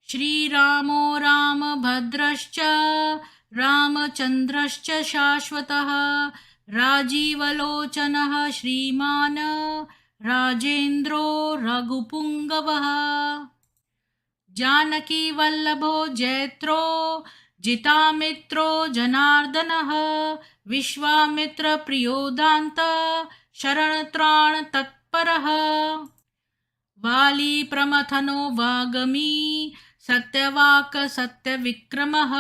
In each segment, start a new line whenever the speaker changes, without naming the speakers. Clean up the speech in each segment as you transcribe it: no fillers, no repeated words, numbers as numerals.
श्रीरामो रामभद्रश्च रामचन्द्रश्च शाश्वतः राजीवलोचनः श्रीमान् राजेन्द्रो रघुपुङ्गवः जानकीवल्लभो जैत्रो जितामित्रो जनार्दनः विश्वामित्रप्रियो दान्त शरणत्राणतत्परः वाली प्रमथनो वागमी सत्यवाक् सत्यविक्रमः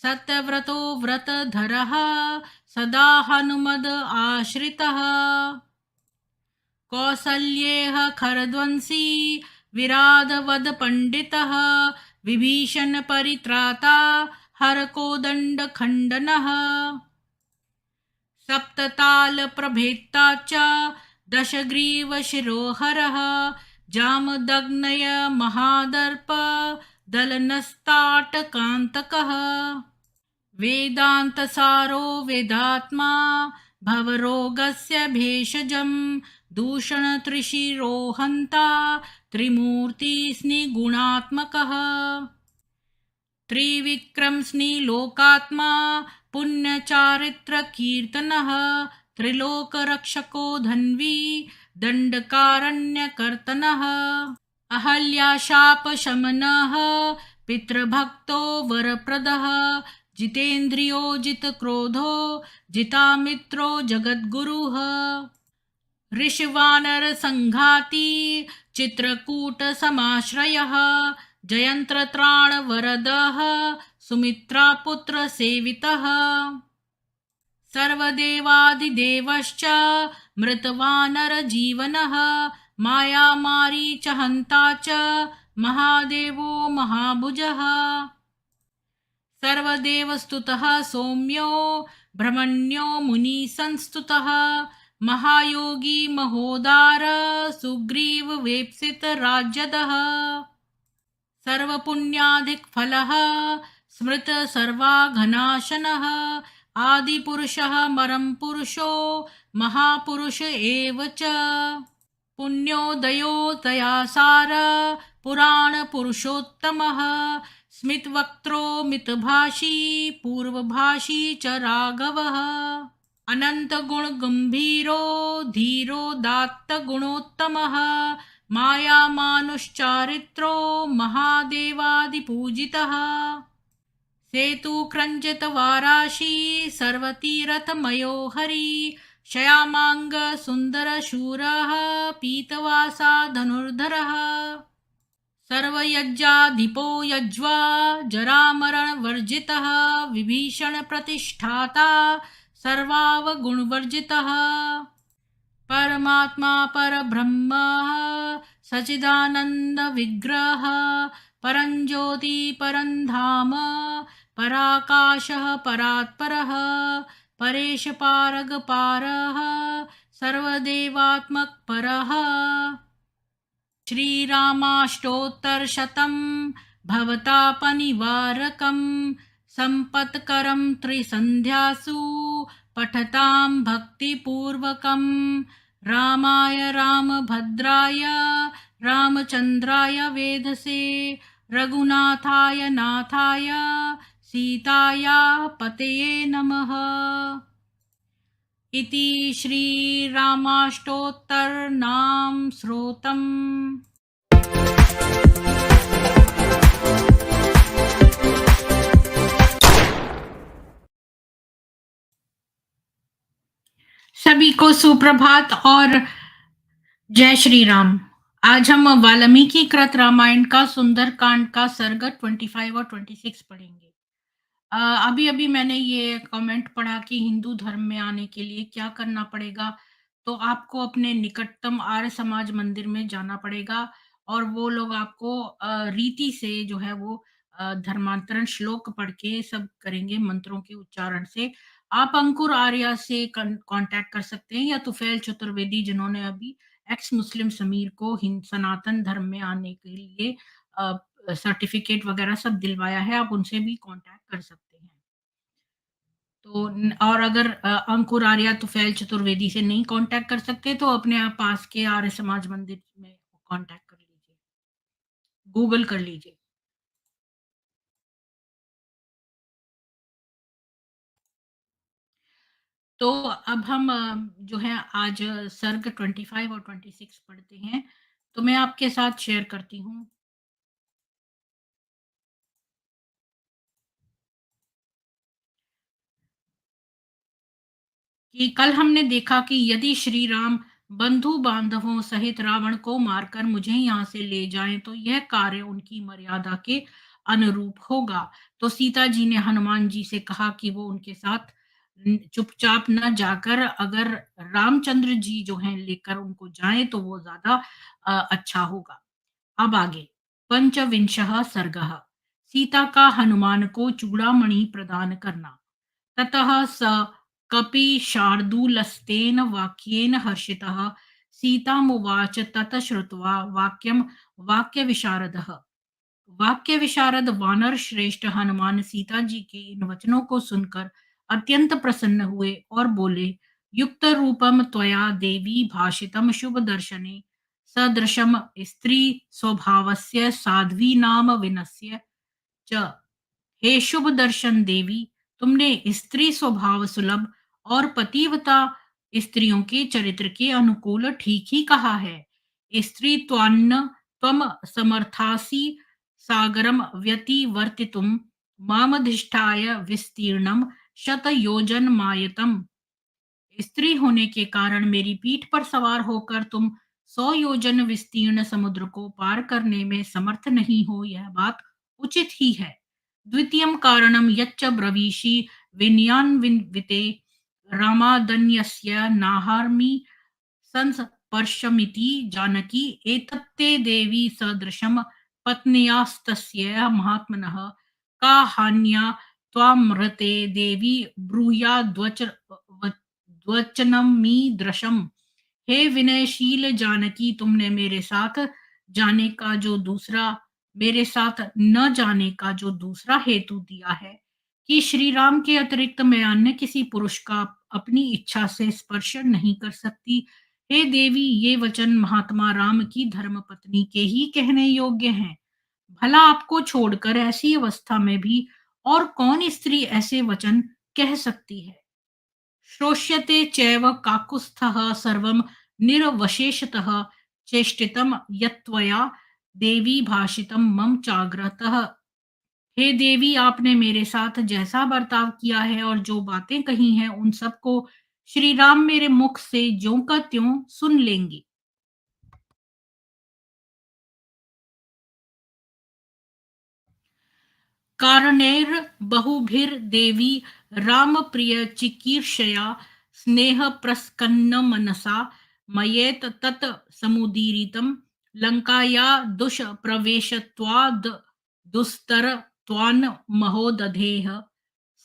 सत्यव्रतो व्रतधरः सदा हनुमद आश्रितः कौसल्येह खरध्वंसी विराधवद पंडितः विभीषण परित्राता हरकोदण्डखण्डनः सप्तताल प्रभेत्ता च दशग्रीवशिरोहरः जामदग्नय महादर्प दलनस्ताटकान्तकः वेदान्तसारो वेदात्मा भवरोगस्य भेषजं दूषणत्रिशिरोहन्ता त्रिमूर्तिस्निगुणात्मकः त्रिविक्रमस्निलोकात्मा पुण्यचारित्रकीर्तनः त्रिलोकरक्षको धन्वी दण्डकारण्यकर्तनः अहल्याशापशमनः पितृभक्तो वरप्रदः जितेन्द्रियो जितक्रोधो जितामित्रो जगद्गुरुः ऋषिवानरसङ्घाती चित्रकूटसमाश्रयः जयन्त्रत्राणवरदः सुमित्रापुत्रसेवितः सर्वदेवादिदेवश्च मृतवानरजीवनः मायामारीचहन्ता च महादेवो महाभुजः सर्वदेवस्तुतः सौम्यो ब्रह्मण्यो मुनिसंस्तुतः महायोगी महोदार सुग्रीववेप्सितराज्यदः सर्वपुण्याधिकफलः स्मृत सर्वाघनाशनः आदिपुरुषः परमपुरुषो महापुरुष एव च पुण्योदयो दयासार पुराणपुरुषोत्तमः स्मितवक्त्रो मितभाषी पूर्वभाषी च राघवः अनन्तगुणगम्भीरो धीरोदात्तगुणोत्तमः मायामानुश्चारित्रो महादेवादिपूजितः सेतुक्रञ्जितवाराशी सर्वतीरथमयो हरि श्यामाङ्गसुन्दरशूरः पीतवासा धनुर्धरः सर्वयज्ञाधिपो यज्वा जरामरणवर्जितः विभीषणप्रतिष्ठाता सर्वावगुणवर्जितः परमात्मा परब्रह्म सच्चिदानन्दविग्रहः परञ्ज्योति परन्धाम पराकाशः परात्परः परेशपारगपारः सर्वदेवात्मकपरः श्रीरामाष्टोत्तरशतं भवतापनिवारकं सम्पत्करं त्रिसन्ध्यासु पठतां भक्तिपूर्वकं रामाय रामभद्राय रामचन्द्राय वेधसे रघुनाथाय नाथाय सीताया पतये नमः। इति श्रीरामाष्टोत्तरनाम श्रोतम्। सभी को सुप्रभात और जय श्री राम। आज हम वाल्मीकि कृत रामायण का सुंदरकांड का सर्ग 25 और 26 पढ़ेंगे। अभी मैंने ये कमेंट पढ़ा कि हिंदू धर्म में आने के लिए क्या करना पड़ेगा, तो आपको अपने निकटतम आर्य समाज मंदिर में जाना पड़ेगा और वो लोग आपको रीति से जो है वो धर्मांतरण श्लोक पढ़ के सब करेंगे मंत्रों के उच्चारण से। आप अंकुर आर्या से कांटेक्ट कर सकते हैं या तुफैल चतुर्वेदी जिन्होंने अभी एक्स मुस्लिम समीर को सनातन धर्म में आने के लिए सर्टिफिकेट वगैरह सब दिलवाया है, आप उनसे भी कांटेक्ट कर सकते हैं। तो और अगर अंकुर आर्या तुफैल चतुर्वेदी से नहीं कांटेक्ट कर सकते तो अपने आप पास के आर्य समाज मंदिर में कांटेक्ट कर लीजिए, गूगल कर लीजिए। तो अब हम जो है आज सर्ग 25 और 26 पढ़ते हैं। तो मैं आपके साथ शेयर करती हूँ कि कल हमने देखा कि यदि श्री राम बंधु-बांधवों सहित रावण को मारकर मुझे यहाँ से ले जाएँ, तो यह कार्य उनकी मर्यादा के अनुरूप होगा। तो सीता जी ने हनुमान जी से कहा कि वो उनके साथ चुपचाप न जाकर अगर रामचंद्र जी जो हैं लेकर उनको जाएँ, तो वो ज़्यादा अच्छा होगा। अब आगे पंचविंशः सर्गः सीता का हनुमान को चूड़ामणि प्रदान करना। ततः स कपि शार्दूलस्तेन वाक्येन हर्षितः सीतामुवाच ततः श्रुत्वा वाक्यं वाक्यविशारदः। वाक्य विशारद वानर श्रेष्ठ हनुमान सीता जी के इन वचनों को सुनकर अत्यंत प्रसन्न हुए और बोले, युक्त रूपम त्वया देवी भाषितम शुभ दर्शने सदृशम स्त्री स्वभावस्य साध्वी नाम विनस्य च। हे शुभ दर्शन देवी, तुमने स्त्री स्वभाव सुलभ और पतिव्रता स्त्रियों के चरित्र के अनुकूल ठीक ही कहा है। स्त्री त्वान्न त्वम समर्थासि सागरम व्यतिवर्तितुम मामधिष्ठाय विस्तीर्णम शतयोजनमायतम। स्त्री होने के कारण मेरी पीठ पर सवार होकर तुम 100 योजन विस्तीर्ण समुद्र को पार करने में समर्थ नहीं हो, यह बात उचित ही है। द्वितीयम कारणम यच्च ब्रवीषि विनयान्विते रामादन्यस्य नाहार्मि संस्पर्शमिति जानकी एतत्ते देवी सदृशं पत्न्यास्तस्य महात्मनः का हान्या त्वामृते देवी द्वचनमीदृशम्। हे विनयशील जानकी, तुमने मेरे साथ न जाने का जो दूसरा हेतु दिया है कि श्री राम के अतिरिक्त मैं अन्य किसी पुरुष का अपनी इच्छा से स्पर्श नहीं कर सकती। हे देवी, ये वचन महात्मा राम की धर्म पत्नी के ही कहने योग्य हैं। भला आपको छोड़कर ऐसी अवस्था में भी और कौन स्त्री ऐसे वचन कह सकती है। श्रोष्यते चैव काकुत्स्थः सर्वं निरवशेषतः चेष्टितं यत्त्वया देवी भाषितं मम चाग्रतः। हे देवी, आपने मेरे साथ जैसा बर्ताव किया है और जो बातें कही हैं उन सबको श्री राम मेरे मुख से ज्यों का त्यों सुन लेंगे। कारणैर्बहुभिर्देवी रामप्रियचिकीर्षया स्नेहप्रस्कन्नमनसा मयेत तत् समुदीरितं लङ्काया दुष्प्रवेशत्वाद् दुस्तरत्वान् महोदधेः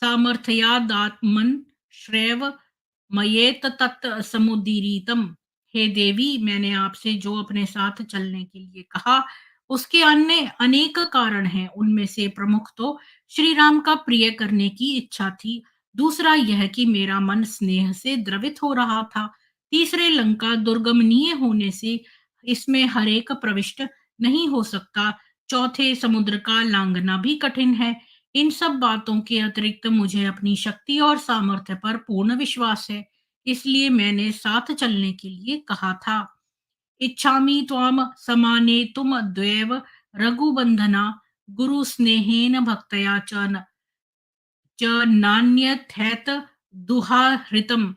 सामर्थ्यादात्मन् श्रेव मयेत तत् समुदीरितम्। हे देवी, मैंने आपसे जो अपने साथ चलने के लिए कहा उसके अन्य अनेक कारण हैं। उनमें से प्रमुख तो श्री राम का प्रिय करने की इच्छा थी। दूसरा यह कि मेरा मन स्नेह से द्रवित हो रहा था। तीसरे लंका दुर्गमनीय होने से इसमें हर एक प्रविष्ट नहीं हो सकता। चौथे समुद्र का लांघना भी कठिन है। इन सब बातों के अतिरिक्त मुझे अपनी शक्ति और सामर्थ्य पर पूर्ण विश्वास है। इसलिए मैंने साथ चलने के लिए कहा था। इच्छामि त्वाम समानेतुम द्वैव रघुबंधना गुरु स्नेहेन भक्तया च नान्यथैत दुहाहृतम।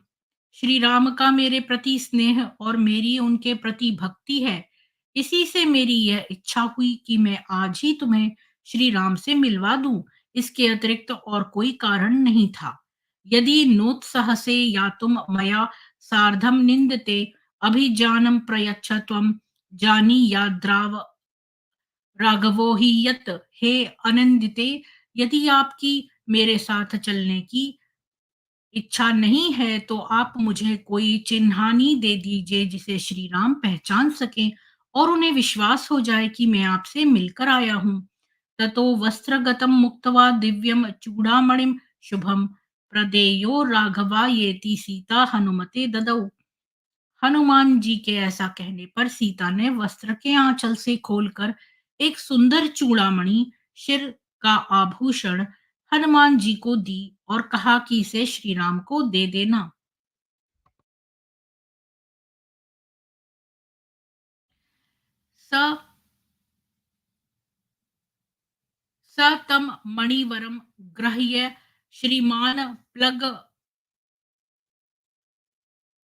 श्री राम का मेरे प्रति स्नेह और मेरी उनके प्रति भक्ति है। इसी से मेरी यह इच्छा हुई कि मैं आज ही तुम्हें श्री राम से मिलवा दूं। इसके अतिरिक्त और कोई कारण नहीं था। यदि नोत्साहसे या तुम मया सार्धम निंदते अभिजानम प्रयच्छ त्वम जानी याद्राव राघवो ही यत। हे अनंदिते, यदि आपकी मेरे साथ चलने की इच्छा नहीं है तो आप मुझे कोई चिन्हानी दे दीजिए जिसे श्री राम पहचान सकें और उन्हें विश्वास हो जाए कि मैं आपसे मिलकर आया हूँ। ततो वस्त्रगतम मुक्त्वा दिव्यम चूड़ामणिम शुभम प्रदेयो राघवायेति सीता हनुमते ददौ। हनुमान जी के ऐसा कहने पर सीता ने वस्त्र के आंचल से खोलकर एक सुंदर चूड़ामणि, सिर का आभूषण हनुमान जी को दी और कहा कि इसे श्री राम को दे देना। स स तं मणिवरं गृह्य श्रीमान्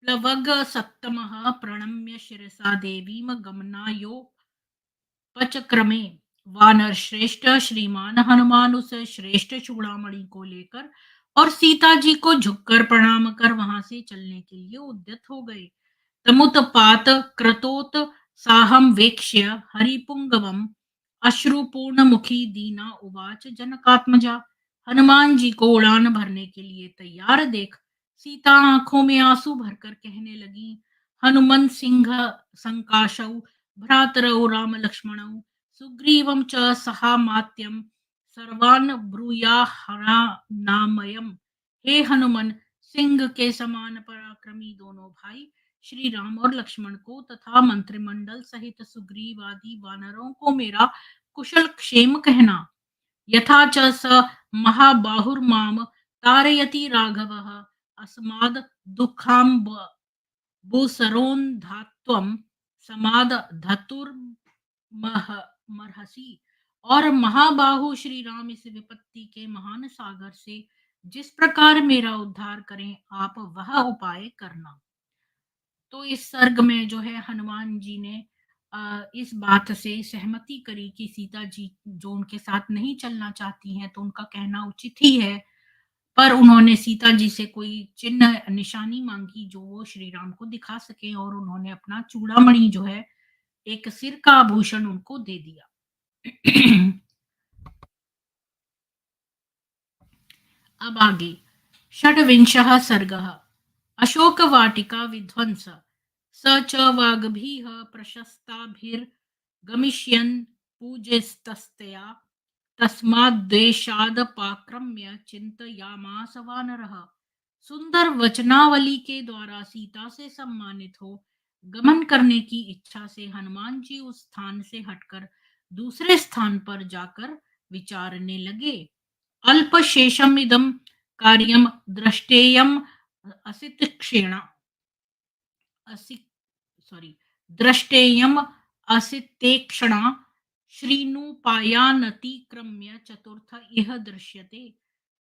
प्लवगसत्तमः प्रणम्य शिरसा देवीं गमनायोपचक्रमे। वानर श्रेष्ठ श्रीमान हनुमान उस श्रेष्ठ चूड़ामणि को लेकर और सीता जी को झुककर प्रणाम कर वहां से चलने के लिए उद्यत हो गए। तमुत्पात क्रतोत साहं वेक्ष्य हरिपुंगवम अश्रुपूर्णमुखी दीना उवाच जनकात्मजा। हनुमान जी को उड़ान भरने के लिए तैयार देख सीता आंखों में आंसू भरकर कहने लगी, हनुमंत सिंह संकाशौ भ्रातरौ राम लक्ष्मणौ सुग्रीवं च सहामात्यं सर्वान् ब्रूयाहनामयम्। हे हनुमान, सिंह के समान पराक्रमी दोनों भाई श्री राम और लक्ष्मण को तथा मंत्रिमंडल सहित सुग्रीव आदि वानरों को मेरा कुशल क्षेम कहना। यथा च स महाबाहुर्माम तारयति राघवः अस्माद् दुःखाम्बुसरोन्धात्वं समाद धतुर्मर्हसि। और महाबाहु श्री राम इस विपत्ति के महान सागर से जिस प्रकार मेरा उद्धार करें, आप वह उपाय करना। तो इस सर्ग में जो है हनुमान जी ने इस बात से सहमति करी कि सीता जी जो उनके साथ नहीं चलना चाहती हैं, तो उनका कहना उचित ही है। पर उन्होंने सीता जी से कोई चिन्ह निशानी मांगी जो वो श्री राम को दिखा सके, और उन्होंने अपना चूड़ामणि जो है एक सिर का आभूषण उनको दे दिया। अब आगे षड्विंशः सर्गः अशोकवाटिका विध्वंस स च वाग्भिः प्रशस्ताभिर्गमिष्यन् पूज्यस्तस्तया तस्माद्वेषादपाक्रम्य चिंतयामास वानरः। सुंदर वचनावली के द्वारा सीता से सम्मानित हो गमन करने की इच्छा से हनुमान जी उस स्थान से हटकर दूसरे स्थान पर जाकर विचारने लगे। अल्पशेषम इदम कार्यम द्रष्टेयम असितक्षेण असि सॉरी द्रष्टेयम असितेक्षणा श्रीनुपायानतिक्रम्य चतुर्थ इह दृश्यते।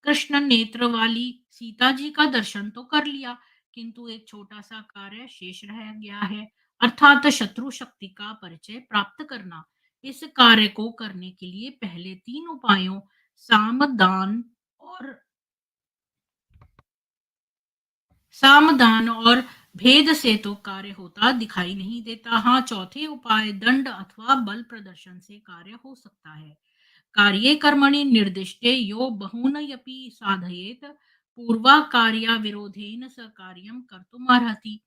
कृष्ण नेत्र वाली सीता जी का दर्शन तो कर लिया, किंतु एक छोटा सा कार्य शेष रह गया है, अर्थात शत्रु शक्ति का परिचय प्राप्त करना। इस कार्य को करने के लिए पहले तीन उपायों और सामदान और भेद से तो कार्य होता दिखाई नहीं देता। हाँ, चौथे उपाय दंड अथवा बल प्रदर्शन से कार्य हो सकता है। कार्ये कर्मणि निर्दिष्टे यो बहुनयपि साधयेत पूर्वा कार्या विरोधेन स कार्यम कर्तुमर्हति।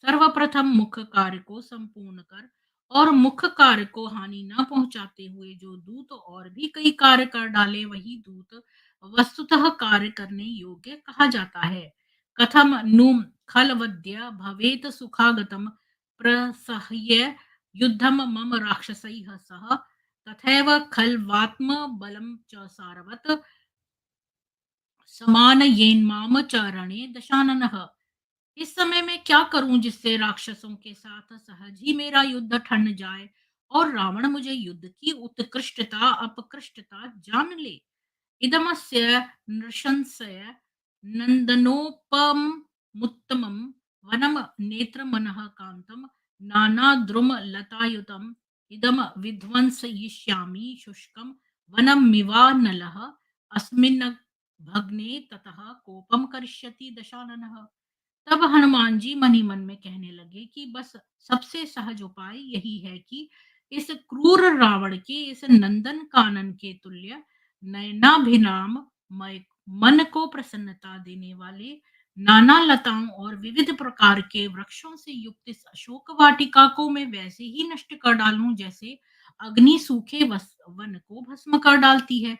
सर्वप्रथम मुख्य कार्य को संपूर्ण कर और मुख्य कार्य को हानि न पहुंचाते हुए जो दूत और भी कई कार्य कर डाले, वही दूत वस्तुतः कार्य करने योग्य कहा जाता है। कथम नु खलवद्य भवेत सुखागतम प्रसह्य युद्धम मम राक्षसैः सह तथैव खल्वात्म बलम च सारवत समान येन माम चरणे दशाननः। इस समय मैं क्या करूं जिससे राक्षसों के साथ सहज ही मेरा युद्ध ठन जाए और रावण मुझे युद्ध की उत्कृष्टता अपकृष्टता जान ले। इदमस्य नृशंसय नन्दनोपमुत्तमं वनं नेत्रमनः कान्तं नानाद्रुम लतायुतम् इदं विध्वंसयिष्यामि शुष्कं वनमिवानलः अस्मिन् भग्ने ततः कोपम करिष्यति दशाननः। तब हनुमान जी मन ही मन में कहने लगे कि बस सबसे सहज उपाय यही है कि इस क्रूर रावण के इस नंदन कानन के तुल्य नयनाभिराम मन को प्रसन्नता देने वाले नाना लताओं और विविध प्रकार के वृक्षों से युक्त इस अशोक वाटिका को मैं वैसे ही नष्ट कर डालूं जैसे अग्नि सूखे वन को भस्म कर डालती है।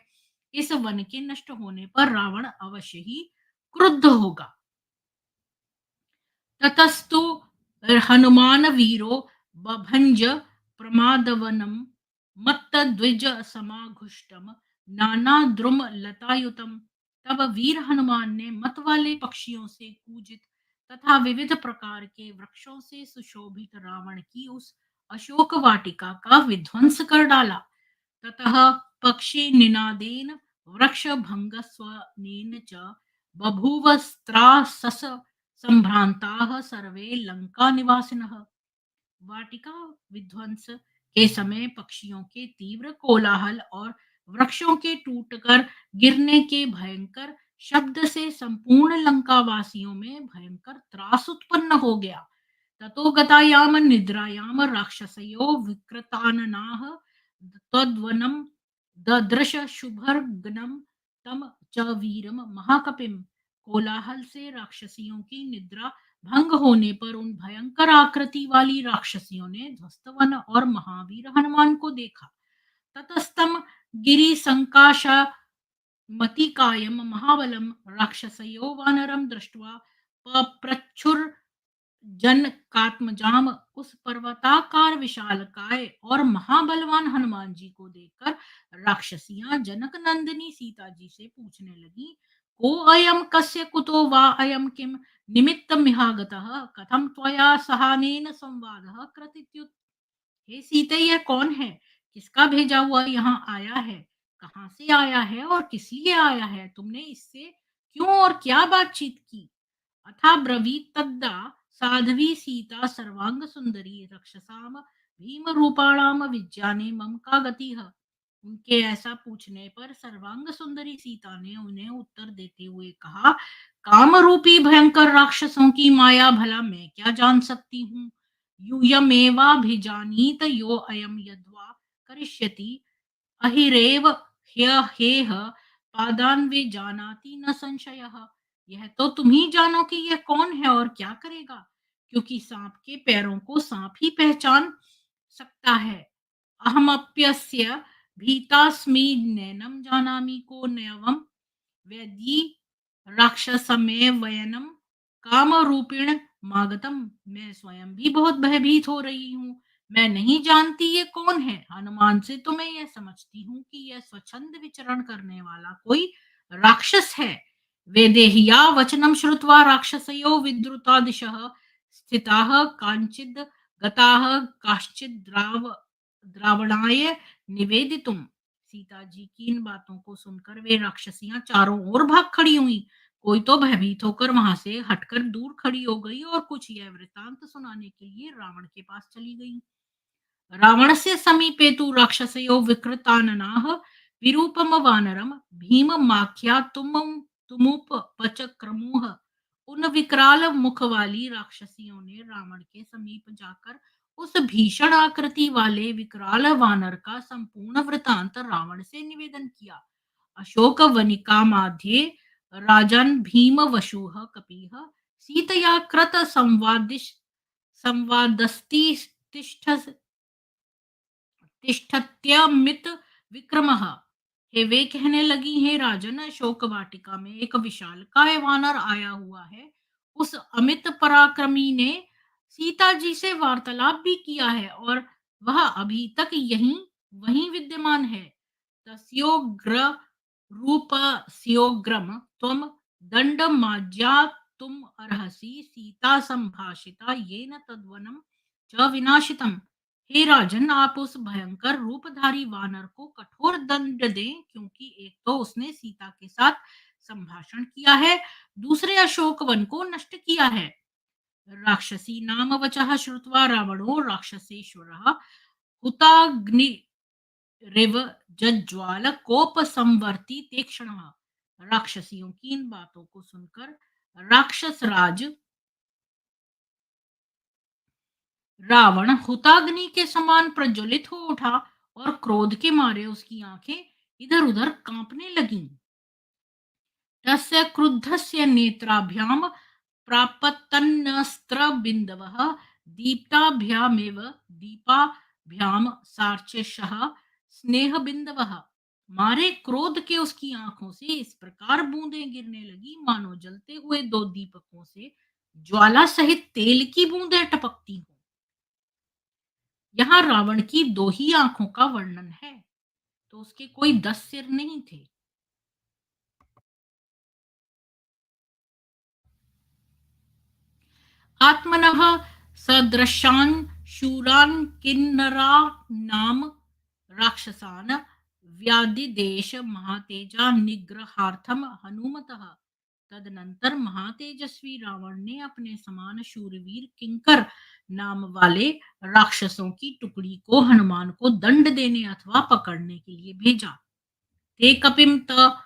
इस वन के नष्ट होने पर रावण अवश्य ही क्रुद्ध होगा। ततस्तु हनुमान वीरो बभंज प्रमादवनम मत्त द्विज समाघुष्टम नाना द्रुम लतायुतम। तब वीर हनुमान ने मत वाले पक्षियों से पूजित तथा विविध प्रकार के वृक्षों से सुशोभित रावण की उस अशोक वाटिका का विध्वंस कर डाला। ततः पक्षी निनादेन वृक्ष भंगस्वनेन च बभूवस्त्रासस संभ्रांताः सर्वे लंका निवासिनः। वाटिका विध्वंस के समय पक्षियों के तीव्र कोलाहल और वृक्षों के टूटकर गिरने के भयंकर शब्द से संपूर्ण लंका वासियों में भयंकर त्रास उत्पन्न हो गया। ततो गतायाम निद्रायाम राक्षसयो विकृताननाः तद्वनं ददृश शुभर्गनं तम च वीरम महाकपिम। कोलाहल से राक्षसियों की निद्रा भंग होने पर उन भयंकर आकृति वाली राक्षसियों ने ध्वस्तवन और महावीर हनुमान को देखा। ततस्तम गिरि संकाशा मतिकायम महाबलम राक्षसयो वानरम दृष्ट्वा पप्रच्छुर जनकात्मजाम। उस पर्वताकार विशालकाय और महाबलवान हनुमान जी को देखकर राक्षसियां जनक नंदिनी सीता जी से पूछने लगी, को अयम कस्य कुतो वा अयम किम निमित्तमिहागतः कथम त्वया सहानेन संवादः कृतित्युत। हे सीते, यह कौन है, किसका भेजा हुआ यहाँ आया है, कहाँ से आया है और किस लिए आया है, तुमने इससे क्यों और क्या बातचीत की। अथा ब्रवीत तद्दा साध्वी सीता सर्वांग सुंदरी रक्षसाम भीम रूपाणाम विज्ञाने मम का गति है। उनके ऐसा पूछने पर सर्वांग सुंदरी सीता ने उन्हें उत्तर देते हुए कहा, काम रूपी भयंकर राक्षसों की माया भला मैं क्या जान सकती हूँ। यूयमेवाभिजानीत यो अयम यद्वा करिष्यति अहिरेव ह्यहेह पादान्वे जानाति न संशयः। यह तो तुम ही जानो कि यह कौन है और क्या करेगा, क्योंकि सांप के पैरों को सांप ही पहचान सकता है। अहमप्यस्य भीतास्मि नैनम जानामि को नयवम वैदी राक्षसमे वयनम काम रूपिण मागतम। मैं स्वयं भी बहुत भयभीत हो रही हूँ, मैं नहीं जानती ये कौन है। हनुमान से तो मैं यह समझती हूँ कि यह स्वच्छंद विचरण करने वाला कोई राक्षस है। वेदेहिया वचनम श्रुत्वा राक्षसयो विद्रुता दिशः स्थिताः कांचिद गताः काश्चिद द्रावणाय निवेदितुम। सीता जी की इन बातों को सुनकर वे राक्षसियां चारों ओर भाग खड़ी हुई। कोई तो भयभीत होकर वहां से हटकर दूर खड़ी हो गई और कुछ यह वृतांत सुनाने के लिए रावण के पास चली गई। रावणस्य समीपे तु राक्षसयो विकृताननाः विरूपम वानरम भीममाख्यातुमुम तुमुपचक्रमुः। उन विकराल मुख वाली राक्षसियों ने रावण के समीप जाकर उस भीषण आकृति वाले विकराल वानर का संपूर्ण वृतांत रावण से निवेदन किया। अशोक वनिका माध्ये राजन भीम वशुः कपिः सीतया कृत संवादस्ति तिष्ठत्यमित विक्रमः। हे वे कहने लगी, हे राजन, अशोक वाटिका में एक विशाल काय वानर आया हुआ है। उस अमित पराक्रमी ने सीता जी से वार्तालाप भी किया है और वह अभी तक यहीं वहीं विद्यमान है। तस्योग्र रूप स्योग्रम त्वम दंड माज्या तुम अर्हसि सीता संभाषिता ये न तद्वनम च विनाशितम। हे राजन, आप उस भयंकर रूपधारी वानर को कठोर दंड दें, क्योंकि एक तो उसने सीता के साथ संभाषण किया है, दूसरे अशोक वन को नष्ट किया है। राक्षसी नाम वचः श्रुत्वा रावणो राक्षसेश्वरः हुताग्नि रिव जज्ज्वाल कोप संवर्ती तीक्ष्णः। राक्षसियों की इन बातों को सुनकर राक्षस राज रावण हुताग्नि के समान प्रज्वलित हो उठा और क्रोध के मारे उसकी आंखें इधर उधर कांपने लगीं। तस्य क्रुद्धस्य नेत्राभ्याम प्रापतन्नस्त्रबिन्दवः दीप्ताभ्यामेव दीपाभ्याम सार्चिषः स्नेहबिन्दवः। मारे क्रोध के उसकी आंखों से इस प्रकार बूंदें गिरने लगी मानो जलते हुए दो दीपकों से ज्वाला सहित तेल की बूंदें टपकती हों। यहाँ रावण की दो ही आंखों का वर्णन है, तो उसके कोई 10 सिर नहीं थे। आत्मनः सदृशान् शूरान् किन्नराणां राक्षसान् व्याधिदेश महातेजा निग्रहार्थम हनुमतः। तदनंतर महातेजस्वी रावण ने अपने समान शूरवीर किंकर नाम वाले राक्षसों की टुकड़ी को हनुमान को दंड देने अथवा पकड़ने के लिए भेजा। ते कपिम त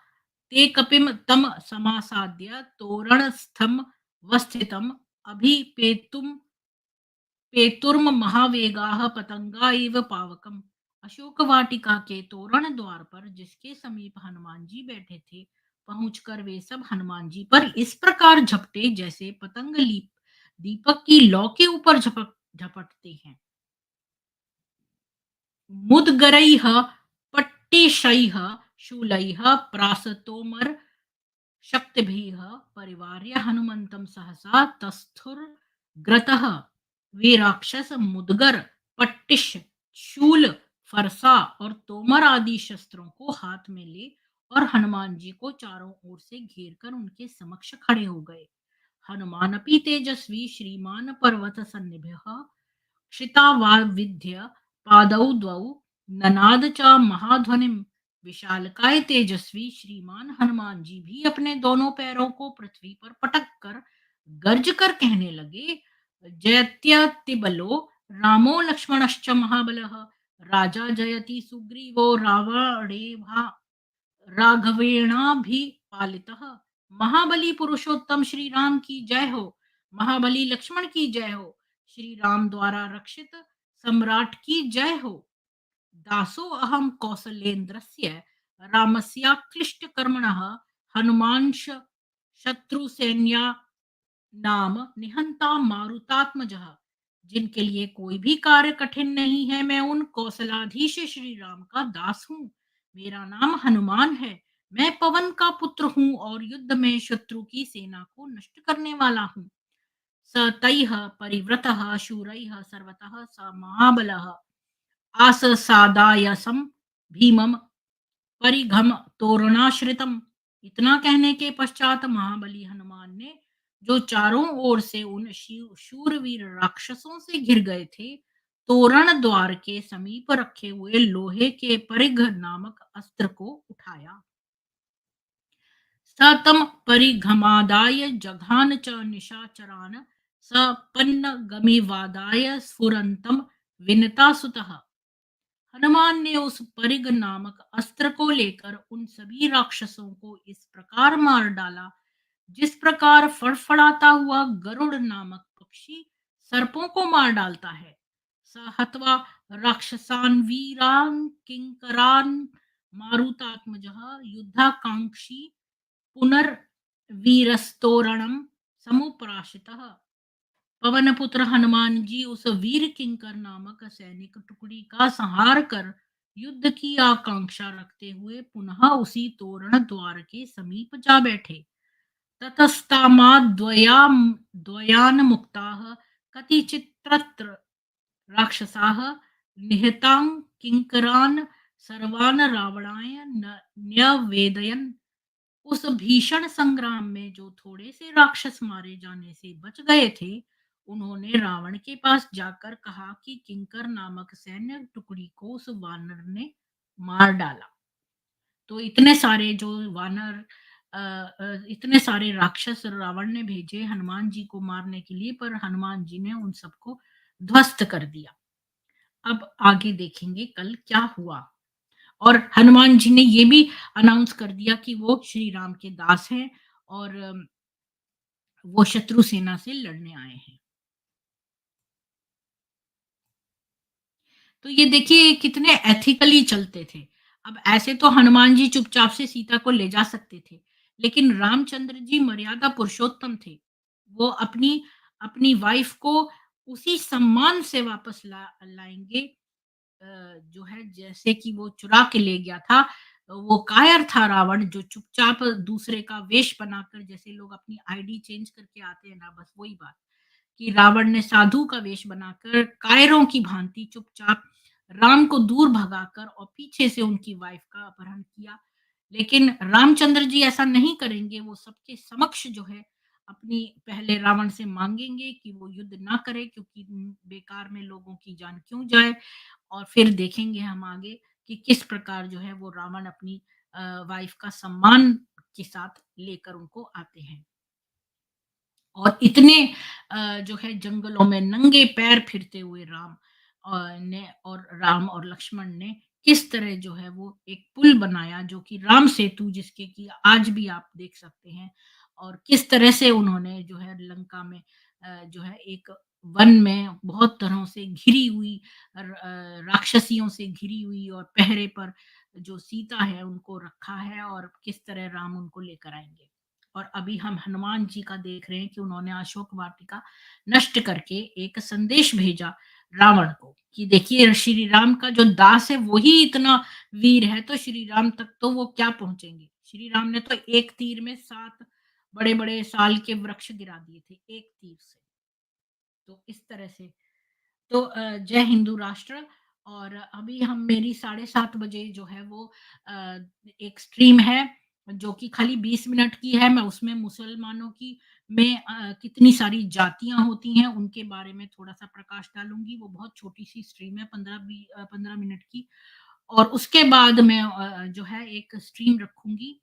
ते कपिम तम समासाद्य तोरणस्थम वस्थितम अभिपेतुम पेतुर्म महावेगाः पतंगा इव पावकम। अशोक वाटिका के तोरण द्वार पर जिसके समीप हनुमान जी बैठे थे, पहुंचकर वे सब हनुमान जी पर इस प्रकार झपटे जैसे पतंग लीप दीपक की लौ के ऊपर झपटते हैं। मुदगरैः पट्टिशैः शूलैः प्रासतोमर शक्तिभिः परिवार्य हनुमन्तं सहसा तस्थुर्ग्रतः। वे राक्षस मुदगर, पट्टिश, शूल, फरसा और तोमर आदि शस्त्रों को हाथ में ले और हनुमान जी को चारों ओर से घेर कर उनके समक्ष खड़े हो गए। हनुमानपि तेजस्वी श्रीमान पर्वत सन्निभः क्षितावाविध्य पादौ द्वौ ननाद च महाध्वनिम। विशालकाय तेजस्वी श्रीमान हनुमान जी भी अपने दोनों पैरों को पृथ्वी पर पटक कर गर्ज कर कहने लगे, जयत्यतिबलो रामो लक्ष्मणश्च महाबलः राजा जयति सुग्रीवो रावणेभा राघवेणाभिपालितः। महाबली पुरुषोत्तम श्री राम की जय हो। महाबली लक्ष्मण की जय हो। श्री राम द्वारा रक्षित सम्राट की जय हो। दासो अहम कौसलेन्द्रस्य रामस्याक्लिष्ट कर्मणः हनुमांश शत्रु सैन्या नाम निहंता मारुतात्मजः। जिनके लिए कोई भी कार्य कठिन नहीं है, मैं उन कौशलाधीश श्री राम का दास हूँ। मेरा नाम हनुमान है। मैं पवन का पुत्र हूँ और युद्ध में शत्रु की सेना को नष्ट करने वाला हूँ। स तैः परिव्रतः शूरैः सर्वतः स महाबलः आससादायसं भीमं परिघम तोरणाश्रितम। इतना कहने के पश्चात महाबली हनुमान ने जो चारों ओर से उन शूरवीर राक्षसों से घिर गए थे, तोरण द्वार के समीप रखे हुए लोहे के परिघ नामक अस्त्र को उठाया। स तम परिघमादाय जघान च निशाचरान स पन्न गमिवादाय स्फुरंतम विनतासुतः। हनुमान ने उस परिग नामक अस्त्र को लेकर उन सभी राक्षसों को इस प्रकार मार डाला जिस प्रकार फड़फड़ाता हुआ गरुड़ नामक पक्षी सर्पों को मार डालता है। स हत्वा राक्षसान् वीरान् किंकरान् मारुतात्मजः युद्धाकांक्षी पुनर्वीरस्तोरणम समुपराशितः। पवनपुत्र हनुमान जी उस वीर किंकर नामक सैनिक टुकड़ी का संहार कर युद्ध की आकांक्षा रखते हुए पुनः उसी तोरण द्वार के समीप जा बैठे। ततस्तामाद्वयान् मुक्ताः कतिचित्रत्र राक्षसाः निहतान् किंकरान् सर्वान् रावणाय न्यवेदयन्। उस भीषण संग्राम में जो थोड़े से राक्षस मारे जाने से बच गए थे, उन्होंने रावण के पास जाकर कहा कि किंकर नामक सैन्य टुकड़ी को उस वानर ने मार डाला। तो इतने सारे जो वानर इतने सारे राक्षस रावण ने भेजे हनुमान जी को मारने के लिए, पर हनुमान जी ने उन सबको ध्वस्त कर दिया। अब आगे देखेंगे कल क्या हुआ। और हनुमान जी ने ये भी अनाउंस कर दिया कि वो श्री राम के दास हैं और वो शत्रु सेना से लड़ने आए हैं। तो ये देखिए कितने एथिकली चलते थे। अब ऐसे तो हनुमान जी चुपचाप से सीता को ले जा सकते थे, लेकिन रामचंद्र जी मर्यादा पुरुषोत्तम थे। वो अपनी अपनी वाइफ को उसी सम्मान से वापस लाएंगे जो है जैसे कि वो चुरा के ले गया था। वो कायर था रावण जो चुपचाप दूसरे का वेश बनाकर, जैसे लोग अपनी आईडी चेंज करके आते हैं ना, बस वही बात कि रावण ने साधु का वेश बनाकर कायरों की भांति चुपचाप राम को दूर भगाकर और पीछे से उनकी वाइफ का अपहरण किया। लेकिन रामचंद्र जी ऐसा नहीं करेंगे। वो सबके समक्ष जो है अपनी पहले रावण से माँगेंगे कि वो युद्ध ना करे, क्योंकि बेकार में लोगों की जान क्यों जाए, और फिर देखेंगे हम आगे कि किस प्रकार जो है वो रावण अपनी वाइफ का सम्मान के साथ लेकर उनको आते हैं। और इतने जो है जंगलों में नंगे पैर फिरते हुए राम और लक्ष्मण ने किस तरह जो है वो एक पुल बनाया, जो कि राम सेतु, जिसके कि आज भी आप देख सकते हैं। और किस तरह से उन्होंने जो है लंका में जो है एक वन में बहुत तरह से घिरी हुई राक्षसियों से घिरी हुई और पहरे पर जो सीता है उनको रखा है, और किस तरह राम उनको लेकर आएँगे। और अभी हम हनुमान जी का देख रहे हैं कि उन्होंने अशोक वाटिका नष्ट करके एक संदेश भेजा रावण को कि देखिए, श्री राम का जो दास है वही इतना वीर है, तो श्री राम तक तो वो क्या पहुंचेंगे। श्री राम ने तो एक तीर में 7 बड़े-बड़े साल के वृक्ष गिरा दिए थे, एक तीर से। तो इस तरह से तो जय हिंदू राष्ट्र। और अभी हम मेरी 7:30 बजे जो है वो अ, एक स्ट्रीम है जो कि खाली 20 मिनट की है। मैं उसमें मुसलमानों की में कितनी सारी जातियाँ होती हैं उनके बारे में थोड़ा-सा प्रकाश डालूँगी। वो बहुत छोटी-सी स्ट्रीम है, 15 मिनट की। और उसके बाद मैं जो है एक स्ट्रीम रखूँगी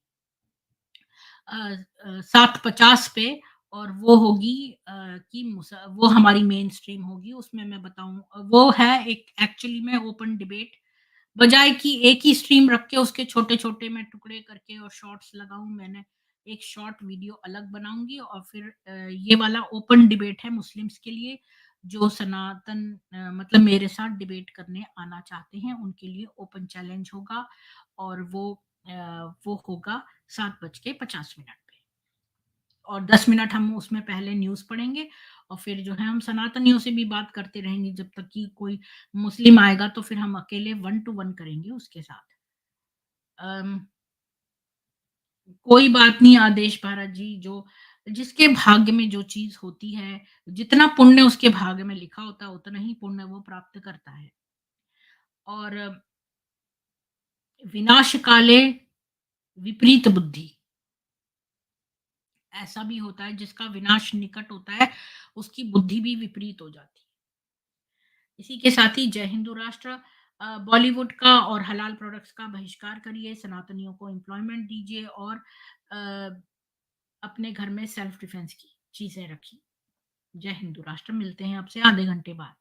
7:50 पे, और वो होगी कि वो हमारी मेन स्ट्रीम होगी। उसमें मैं बताऊँ वो है एक एक्चुअली में ओपन डिबेट, बजाए कि एक ही स्ट्रीम रख के उसके छोटे-छोटे मैं टुकड़े करके और शॉर्ट्स लगाऊँ, मैंने एक शॉर्ट वीडियो अलग बनाऊँगी। और फिर ये वाला ओपन डिबेट है मुस्लिम्स के लिए, जो सनातन मतलब मेरे साथ डिबेट करने आना चाहते हैं, उनके लिए ओपन चैलेंज होगा। और वो होगा 7:50 पे। और 10 मिनट हम उसमें पहले न्यूज़ पढ़ेंगे, और फिर जो है हम सनातनियों से भी बात करते रहेंगे जब तक कि कोई मुस्लिम आएगा, तो फिर हम अकेले 1 टू 1 करेंगे उसके साथ। अम, कोई बात नहीं आदेश भारत जी, जो जिसके भाग्य में जो चीज़ होती है, जितना पुण्य उसके भाग्य में लिखा होता है, उतना ही पुण्य वो प्राप्त करता है। और विनाश काले विपरीत बुद्धि, ऐसा भी होता है जिसका विनाश निकट होता है, उसकी बुद्धि भी विपरीत हो जाती है। इसी के साथ ही जय हिंदू राष्ट्र। बॉलीवुड का और हलाल प्रोडक्ट्स का बहिष्कार करिए, सनातनियों को एम्प्लॉयमेंट दीजिए, और अ, अपने घर में सेल्फ डिफेंस की चीज़ें रखिए। जय हिंदू राष्ट्र। मिलते हैं आपसे आधे घंटे बाद।